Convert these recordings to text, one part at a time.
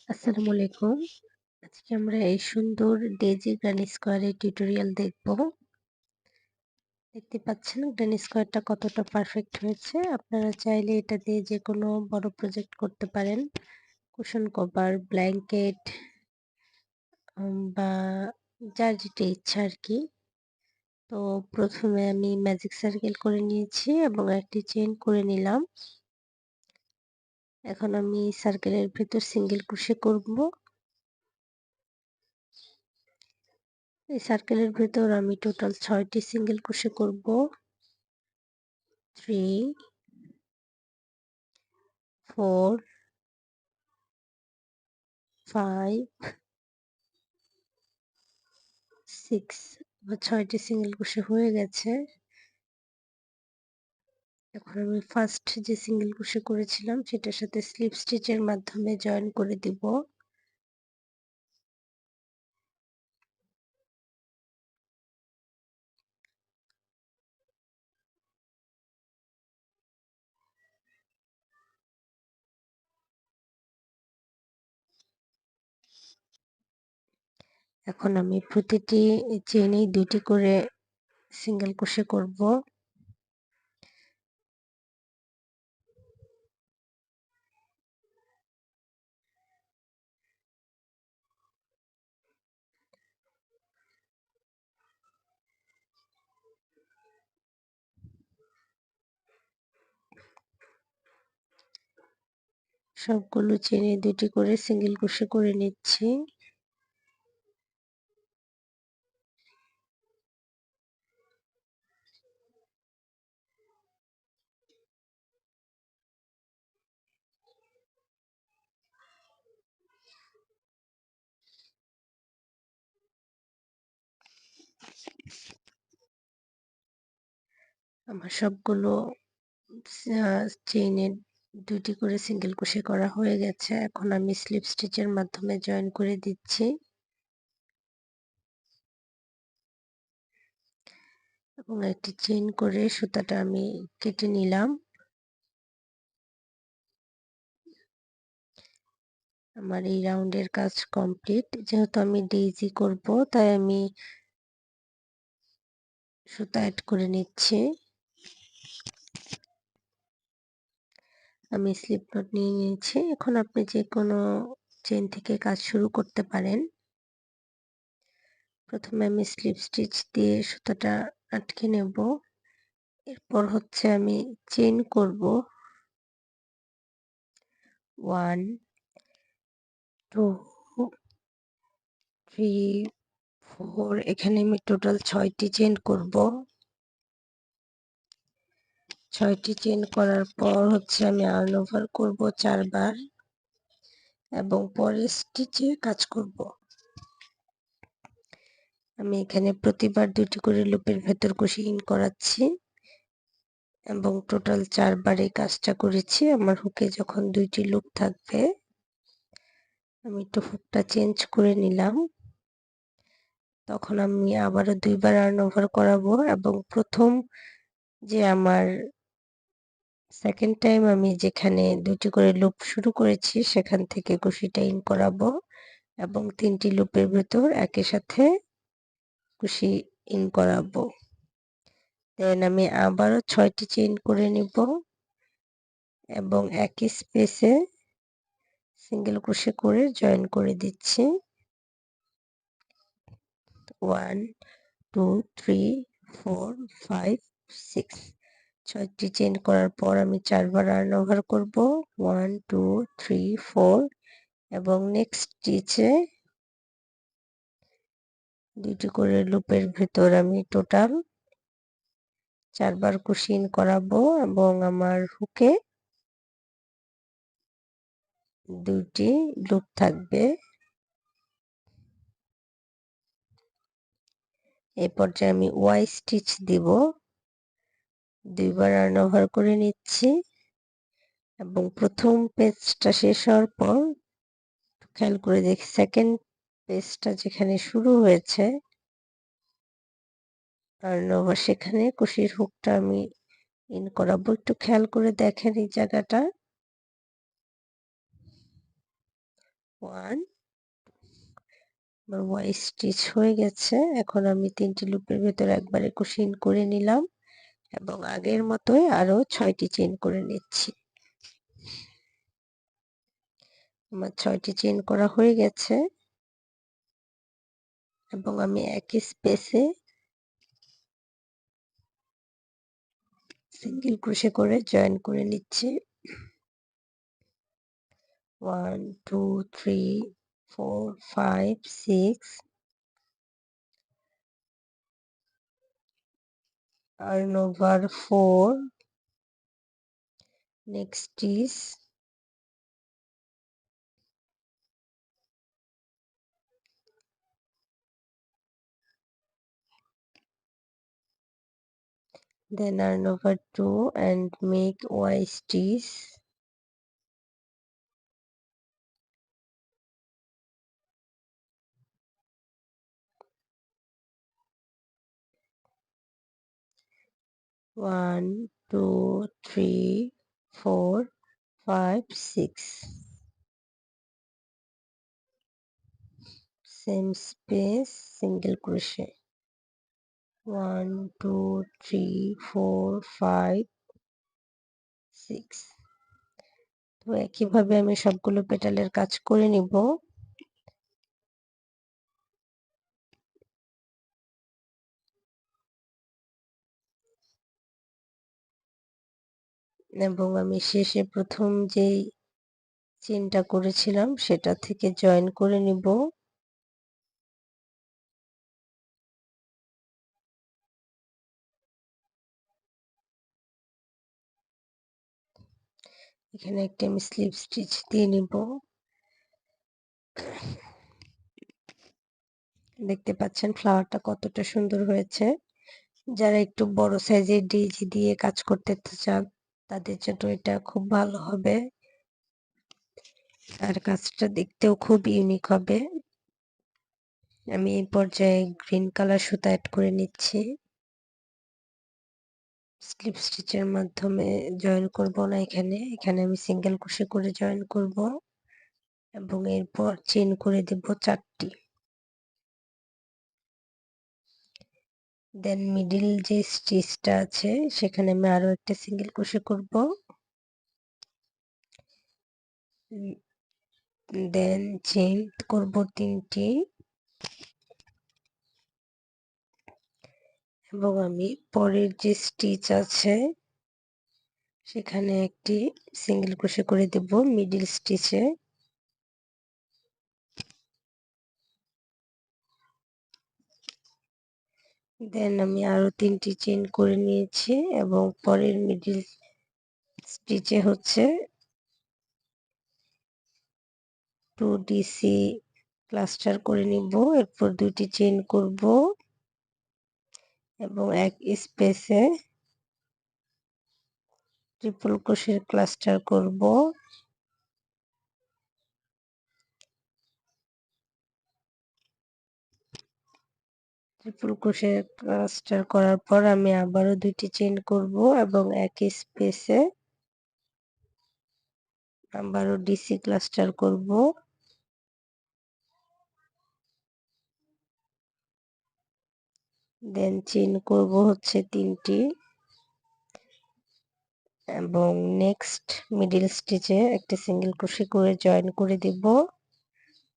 আসসালামু আলাইকুম। আজকে আমরা এই সুন্দর ডেইজি গ্রানি স্কোয়ারের টিউটোরিয়াল দেখব। দেখতে পাচ্ছেন গ্রানি স্কোয়ারটা কতটা পারফেক্ট হয়েছে। আপনারা চাইলে এটা দিয়ে যেকোনো বড় প্রজেক্ট করতে পারেন। কুশন কভার, ব্ল্যাঙ্কেট বা যার যেটা ইচ্ছা আরকি। তো প্রথমে আমি ম্যাজিক সার্কেল করে নিয়েছি এবং একটি চেইন করে নিলাম। এখন আমি সার্কেলের ভেতর সিঙ্গেল ক্রোশে করব। এই সার্কেলের ভেতর আমি টোটাল ৬টি সিঙ্গেল ক্রোশে করব। 3, 4, 5, 6 আমার ৬টি সিঙ্গেল ক্রোশে হয়ে গেছে। এখন আমি ফার্স্ট যে সিঙ্গেল ক্রোশে করেছিলাম সেটার সাথে স্লিপ স্টিচের মাধ্যমে জয়েন করে দিব। এখন আমি প্রতিটি চেইনেই ২টি করে সিঙ্গেল ক্রোশে করব। সবগুলো চেইনে ২টি করে সিঙ্গেল ক্রোশে করে নিচ্ছি। আমার সবগুলো চেইনে ২টি করে সিঙ্গেল ক্রোশে করা হয়ে গেছে। এখন আমি স্লিপ স্টিচের মাধ্যমে জয়েন করে দিচ্ছি। এবং একটি চেইন করে সুতাটা আমি কেটে নিলাম। আমার এই রাউন্ডের কাজ কমপ্লিট। যেহেতু আমি ডেইজি করব তাই আমি সুতা এড করে নিচ্ছি। আমি স্লিপ নট নিয়ে নিয়েছি। এখন আপনি যেকোনো চেইন থেকে কাজ শুরু করতে পারেন। প্রথমে আমি স্লিপ স্টিচ দিয়ে সুতাটা আটকে নেব। এরপর হচ্ছে আমি চেইন করব। 1, 2, 3, 4 এখানে আমি টোটাল ৬টি চেইন করব। ৬টি চেইন করার পর হচ্ছে আমি আর্ন ওভার করব ৪ বার এবং পরের স্টিচে কাজ করব। আমি এখানে প্রতিবার ২টি করে লুপের ভেতর কুশি ইন করাচ্ছি এবং টোটাল ৪ বার এই কাজটা করেছি। আমার হুকে যখন ২টি লুপ থাকবে আমি একটু হুকটা চেঞ্জ করে নিলাম। তখন আমি আবারও ২ বার আর্ন ওভার করাবো এবং প্রথম যে আমার সেকেন্ড টাইম আমি যেখানে ২টি করে লুপ শুরু করেছি সেখান থেকে কুশিটা ইন করাবো এবং ৩টি লুপের ভেতর একই সাথে কুশি ইন করাবো। দেন আমি আবারও ৬টি চেইন করে নিব এবং একই স্পেসে সিঙ্গেল ক্রোশে করে জয়েন করে দিচ্ছি। 1, 2, 3, 4, 5, 6 ৬টি চেইন করার পর আমি ৪ বার আর্ন ওভার করব। 1, 2, 3, 4 এবং নেক্সট স্টিচে ২টি করে লুপের ভেতর আমি টোটাল ৪ বার কুশি ইন করাবো এবং আমার হুকে ২টি লুপ থাকবে। এই পর্যায়ে আমি ওয়াই স্টিচ দিব। ২ বার আর্ন ওভার করে নিচ্ছি এবং প্রথম পেজটা শেষ হওয়ার পর খেয়াল করে দেখি সেকেন্ড পেজটা যেখানে শুরু হয়েছে আর্ন ওভার সেখানে কুশির হুকটা আমি ইন করাবো। একটু খেয়াল করে দেখেন এই জায়গাটা। 1 আমার ওয়াই স্টিচ হয়ে গেছে। এখন আমি 3টি লুপের ভেতর একবারে কুশি ইন করে নিলাম এবং আগের মতোই আরো 6টি চেইন করে নিচ্ছি। আমার 6টি চেইন করা হয়ে গেছে এবং আমি একই স্পেসে সিঙ্গেল ক্রোশে করে জয়েন করে নিচ্ছি। 1 2 3 4 5 6 yarn over 4 next is then yarn over 2 and make Y stitch. One, two, three, 4, 5, 6. Same space, single crochet. 1 2 3 4 5 6. তো একইভাবে আমি সবগুলো পেটালের কাজ করে নিব এবং আমি শেষে প্রথম যেই চেইনটা করেছিলাম সেটা থেকে জয়েন করে নিব। এখানে একটা আমি স্লিপ স্টিচ দিয়ে নিব। দেখতে পাচ্ছেন ফ্লাওয়ারটা কতটা সুন্দর হয়েছে। যারা একটু বড় সাইজের ডেইজি দিয়ে কাজ করতে চান তাদের জন্য এটা খুব ভালো হবে আর কাজটা দেখতেও খুব ইউনিক হবে। আমি এই পর্যায়ে গ্রিন কালার সুতা অ্যাড করে নিচ্ছি। স্লিপ স্টিচের মাধ্যমে জয়েন করব না, এখানে আমি সিঙ্গেল ক্রোশে করে জয়েন করব এবং এরপর চেইন করে দেব 4টি। দেন মিডিল যে স্টিচটা আছে সেখানে আমি আরো একটা সিঙ্গেল ক্রোশে করব। দেন চেইন করব 3টি এবং আমি পরের যে স্টিচ আছে সেখানে একটি সিঙ্গেল ক্রোশে করে দেব মিডিল স্টিচে। দেন আমি আরো 3টি চেইন করে নিয়েছি এবং পরের মিডিল স্টিচে হচ্ছে 2DC ক্লাস্টার করে নিব। এরপর 2টি চেইন করব এবং এক স্পেসে ট্রিপল ক্রোশের ক্লাস্টার করব। ট্রিপল ক্রোশের ক্লাস্টার করার পর আমি আবারও 2টি চেইন করব এবং একই স্পেসে আবারও ডিসি ক্লাস্টার করব। দেন চেইন করব হচ্ছে 3টি এবং নেক্সট মিডিল স্টিচে একটা সিঙ্গেল ক্রোশে করে জয়েন করে দিব।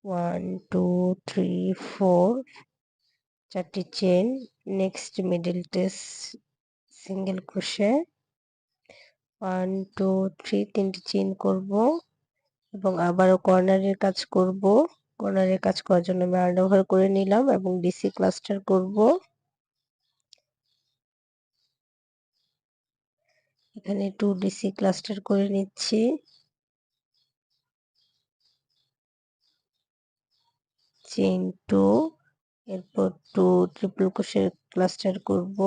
1 2 3 4 4টি চেইন, নেক্সট মিডিলটে সিঙ্গেল ক্রোশে 1 2 3 3টি চেইন করব এবং আবারও কর্নারের কাজ করব। কর্নারের কাজ করার জন্য আমি yarn over করে নিলাম এবং ডিসি ক্লাস্টার করব। এখানে 2DC ক্লাস্টার করে নিচ্ছি। চেইন 2, এরপর 2 ট্রিপল ক্রোশের ক্লাস্টার করব।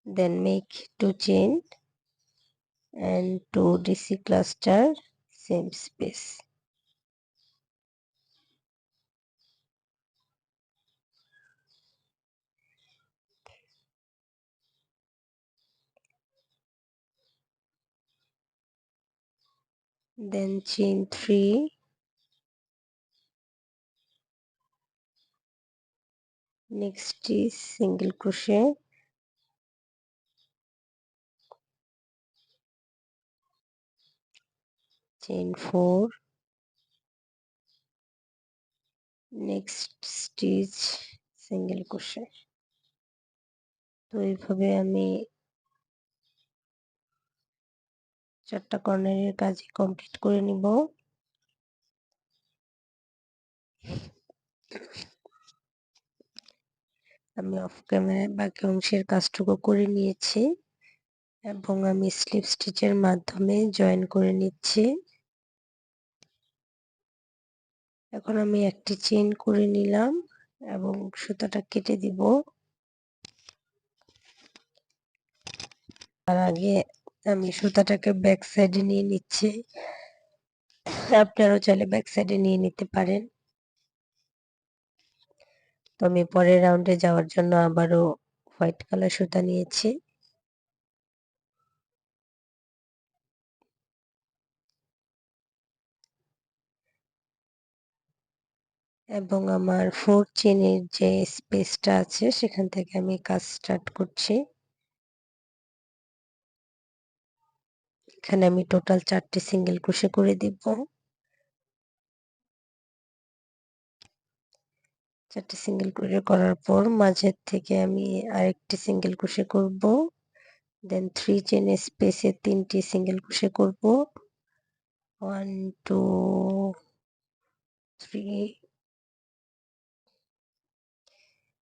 Then make 2 chain and 2DC cluster, same space. then chain 3, next is single crochet, chain 4, next stitch single crochet। তো এইভাবে আমি 4টা কর্নারের কাজই কমপ্লিট করে নিব। আমি অফ ক্যামেরায় বাকি অংশের কাজটুকু করে নিয়েছি এবং আমি স্লিপ স্টিচের মাধ্যমে জয়েন করে নিচ্ছি। এখন আমি একটি চেইন করে নিলাম এবং সুতাটা কেটে দিব। তার আগে আমি সুতাটাকে ব্যাক সাইডে নিয়ে নিচ্ছি, আপনারাও চাইলে ব্যাক সাইডে নিয়ে নিতে পারেন। তো আমি পরের রাউন্ডে যাওয়ার জন্য আবারও হোয়াইট কালার সুতা নিয়েছি। এবং আমার 4 চেইনের যে স্পেসটা আছে সেখান থেকে আমি কাজ স্টার্ট করছি। এখানে আমি টোটাল 4টি সিঙ্গেল ক্রোশে করে দিব। 4টি সিঙ্গেল ক্রোশে করার পর মাঝের থেকে আমি আরেকটি সিঙ্গেল ক্রোশে করব, দেন 3 চেইন স্পেসে 3টি সিঙ্গেল ক্রোশে করব, 1 2 3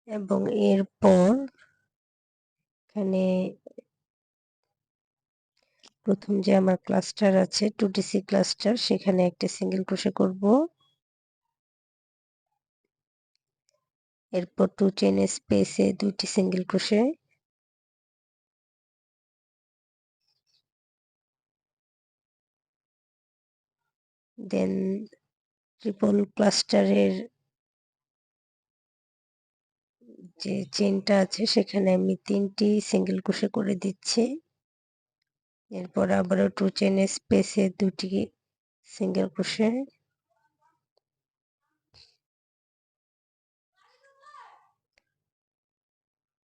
এবং এরপর এখানে প্রথম যে আমার ক্লাস্টার আছে 2DC ক্লাস্টার, সেখানে একটা সিঙ্গেল ক্রোশে করব। এরপর 2 চেইন স্পেসে 2টি সিঙ্গেল ক্রোশে, দেন ট্রিপল ক্লাস্টারের যে চেইনটা আছে সেখানে আমি 3টি সিঙ্গেল ক্রোশে করে দিচ্ছি। এরপর আবারও 2 চেইন স্পেসে 2টি সিঙ্গেল ক্রোশে,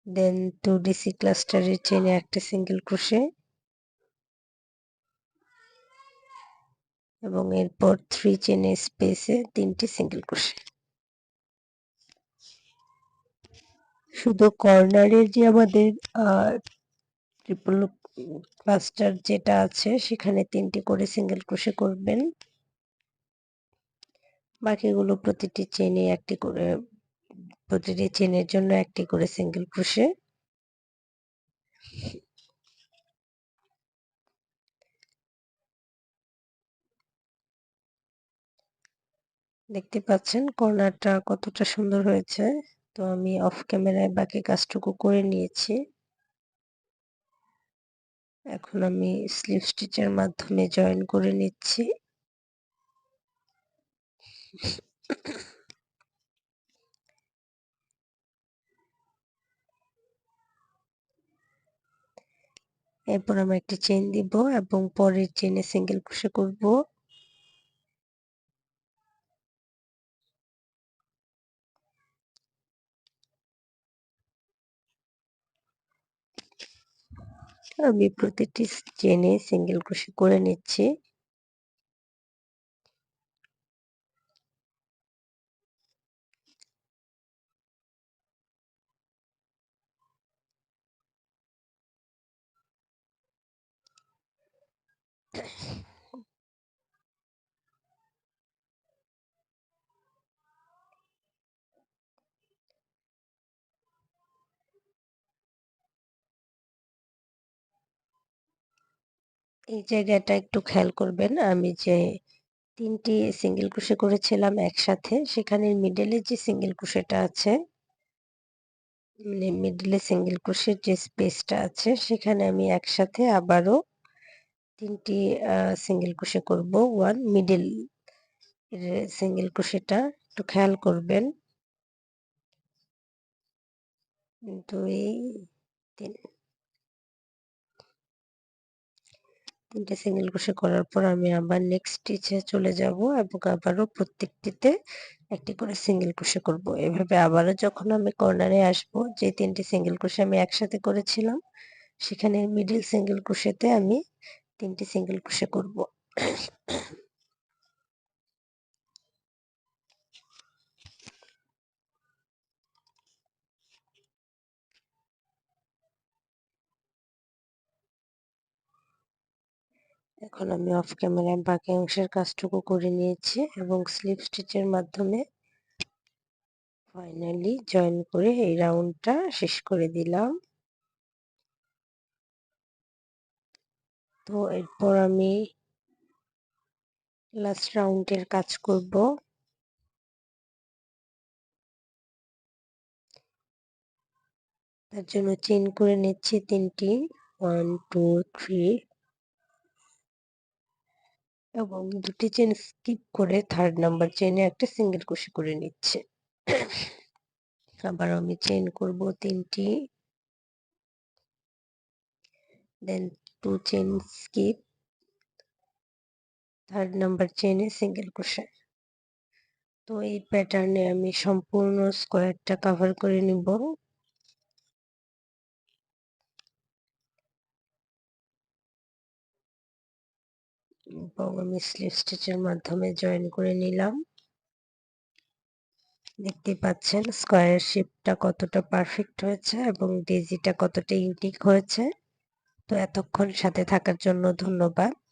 দেন 2DC ক্লাস্টারের চেইনে একটা সিঙ্গেল ক্রোশে এবং এরপর 3 চেইন স্পেসে 3টি সিঙ্গেল ক্রোশে। শুধু কর্নারের যে আমাদের ট্রিপল ক্লাস্টার যেটা আছে সেখানে 3টি করে সিঙ্গেল ক্রোশে করবেন, বাকিগুলো প্রতিটি চেইনে একটি করে, প্রতিটি চেইনের জন্য একটি করে সিঙ্গেল ক্রোশে। দেখতে পাচ্ছেন কর্নারটা কতটা সুন্দর হয়েছে। তো আমি অফ ক্যামেরায় বাকি কাজটুকু করে নিয়েছি। এখন আমি স্লিপ স্টিচের মাধ্যমে জয়েন করে নিচ্ছি। এরপর আমরা একটি চেইন দিব এবং পরের চেইনে সিঙ্গেল ক্রোশে করব। আমি প্রতিটি চেইনে সিঙ্গেল ক্রোশে করে নিচ্ছি। এই জায়গাটা একটু খেয়াল করবেন, আমি যে 3টি সিঙ্গেল ক্রোশে করেছিলাম একসাথে, সেখানে মিডলে যে সিঙ্গেল ক্রোশেটা আছে, মানে মিডলে সিঙ্গেল ক্রোশের যে স্পেসটা আছে সেখানে আমি একসাথে আবারও 3টি সিঙ্গেল ক্রোশে করব। 1 মিডল সিঙ্গেল ক্রোশেটা একটু খেয়াল করবেন। 2 3 3টে সিঙ্গেল ক্রোশে করার পর আমি আবার নেক্সট স্টিচে চলে যাব এবং আবারও প্রত্যেকটিতে একটি করে সিঙ্গেল ক্রোশে করব। এভাবে আবারও যখন আমি কর্নারে আসব, যে 3টে সিঙ্গেল ক্রোশে আমি একসাথে করেছিলাম সেখানে মিডল সিঙ্গেল ক্রোশেতে আমি 3টে সিঙ্গেল ক্রোশে করব। এখন আমি অফ ক্যামেরায় বাকি অংশের কাজটুকু করে নিয়েছি এবং স্লিপ স্টিচের মাধ্যমে ফাইনালি জয়েন করে এই রাউন্ডটা শেষ করে দিলাম। তো এরপর আমি লাস্ট রাউন্ডের কাজ করব। তার জন্য চেইন করে নিচ্ছি 3টি 1 2 3 এবং 2টি চেইন স্কিপ করে থার্ড নাম্বার চেইনে একটা সিঙ্গেল ক্রোশে করে নিচ্ছি। আবার আমি চেইন করব 3টি, দেন 2 চেইন স্কিপ, থার্ড নাম্বার চেইনে সিঙ্গেল ক্রোশে। তো এই প্যাটার্নে আমি সম্পূর্ণ স্কোয়ারটা কভার করে নিব এবং আমি স্লিপ স্টিচের মাধ্যমে জয়েন করে নিলাম। দেখতে পাচ্ছেন স্কোয়ারের শেপটা কতটা পারফেক্ট হয়েছে এবং ডেজিটা কতটা ইউনিক হয়েছে। তো এতক্ষণ সাথে থাকার জন্য ধন্যবাদ।